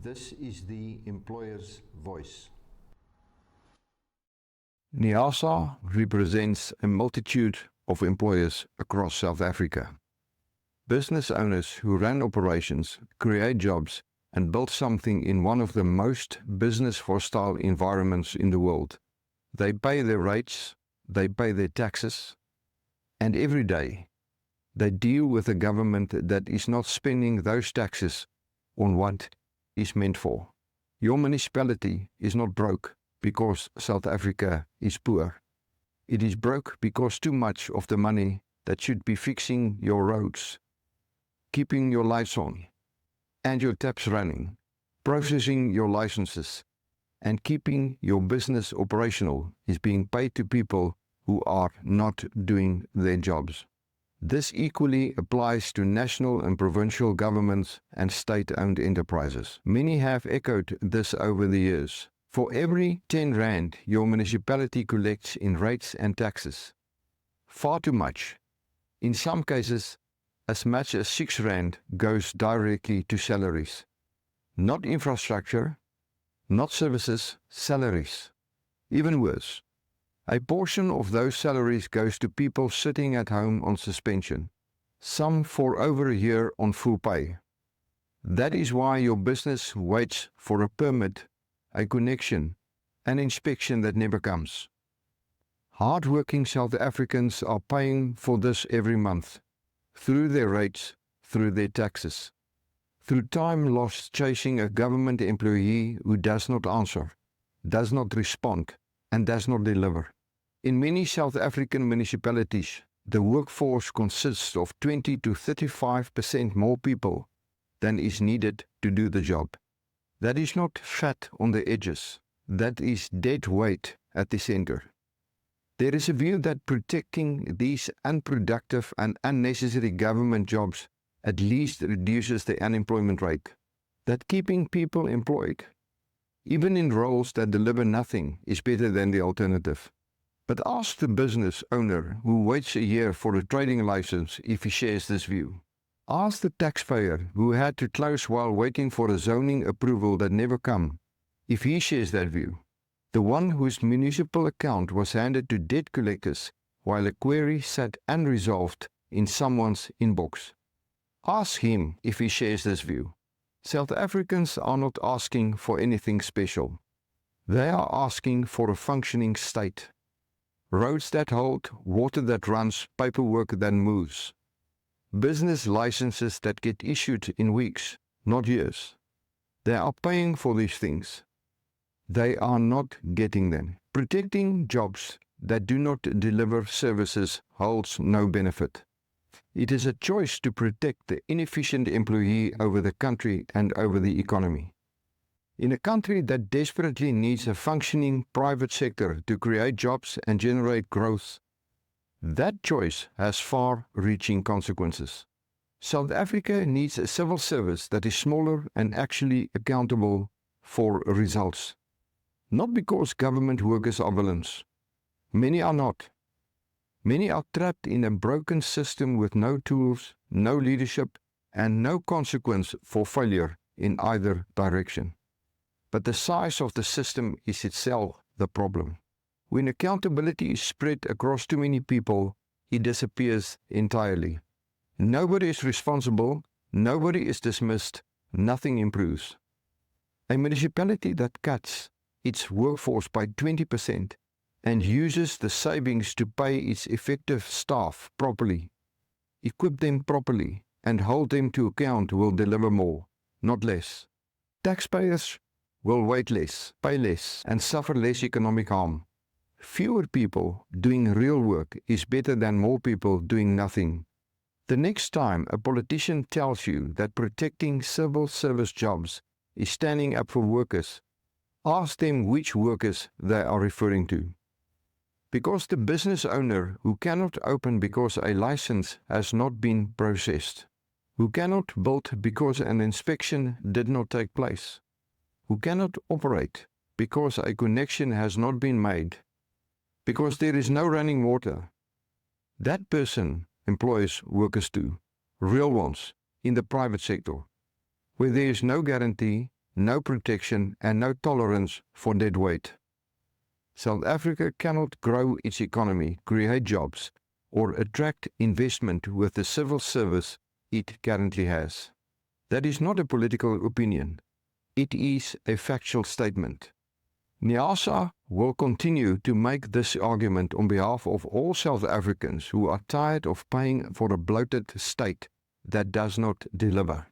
This is the employer's voice. NIASA represents a multitude of employers across South Africa. Business owners who run operations, create jobs, and build something in one of the most business-hostile environments in the world. They pay their rates, they pay their taxes, and every day they deal with a government that is not spending those taxes on what is meant for. Your municipality is not broke because South Africa is poor. It is broke because too much of the money that should be fixing your roads, keeping your lights on, and your taps running, processing your licenses, and keeping your business operational is being paid to people who are not doing their jobs. This equally applies to national and provincial governments and state-owned enterprises. Many have echoed this over the years. For every 10 rand your municipality collects in rates and taxes, far too much. In some cases, as much as 6 rand goes directly to salaries. Not infrastructure, not services, salaries. Even worse, a portion of those salaries goes to people sitting at home on suspension, some for over a year on full pay. That is why your business waits for a permit, a connection, an inspection that never comes. Hard-working South Africans are paying for this every month, through their rates, through their taxes, through time lost chasing a government employee who does not answer, does not respond, and does not deliver. In many South African municipalities, the workforce consists of 20 to 35% more people than is needed to do the job. That is not fat on the edges, that is dead weight at the center. There is a view that protecting these unproductive and unnecessary government jobs at least reduces the unemployment rate, that keeping people employed, even in roles that deliver nothing, is better than the alternative. But ask the business owner who waits a year for a trading license if he shares this view. Ask the taxpayer who had to close while waiting for a zoning approval that never came, if he shares that view. The one whose municipal account was handed to debt collectors while a query sat unresolved in someone's inbox. Ask him if he shares this view. South Africans are not asking for anything special. They are asking for a functioning state. Roads that hold, water that runs, paperwork that moves. Business licenses that get issued in weeks, not years. They are paying for these things. They are not getting them. Protecting jobs that do not deliver services holds no benefit. It is a choice to protect the inefficient employee over the country and over the economy. In a country that desperately needs a functioning private sector to create jobs and generate growth, that choice has far-reaching consequences. South Africa needs a civil service that is smaller and actually accountable for results. Not because government workers are villains. Many are not. Many are trapped in a broken system with no tools, no leadership, and no consequence for failure in either direction. But the size of the system is itself the problem. When accountability is spread across too many people, it disappears entirely. Nobody is responsible, nobody is dismissed, nothing improves. A municipality that cuts its workforce by 20% and uses the savings to pay its effective staff properly, equip them properly, and hold them to account will deliver more, not less. Taxpayers will wait less, pay less, and suffer less economic harm. Fewer people doing real work is better than more people doing nothing. The next time a politician tells you that protecting civil service jobs is standing up for workers, ask them which workers they are referring to. Because the business owner who cannot open because a license has not been processed, who cannot build because an inspection did not take place, who cannot operate because a connection has not been made, because there is no running water, that person employs workers too, real ones, in the private sector, where there is no guarantee, no protection and no tolerance for dead weight. South Africa cannot grow its economy, create jobs, or attract investment with the civil service it currently has. That is not a political opinion. It is a factual statement. NIASA will continue to make this argument on behalf of all South Africans who are tired of paying for a bloated state that does not deliver.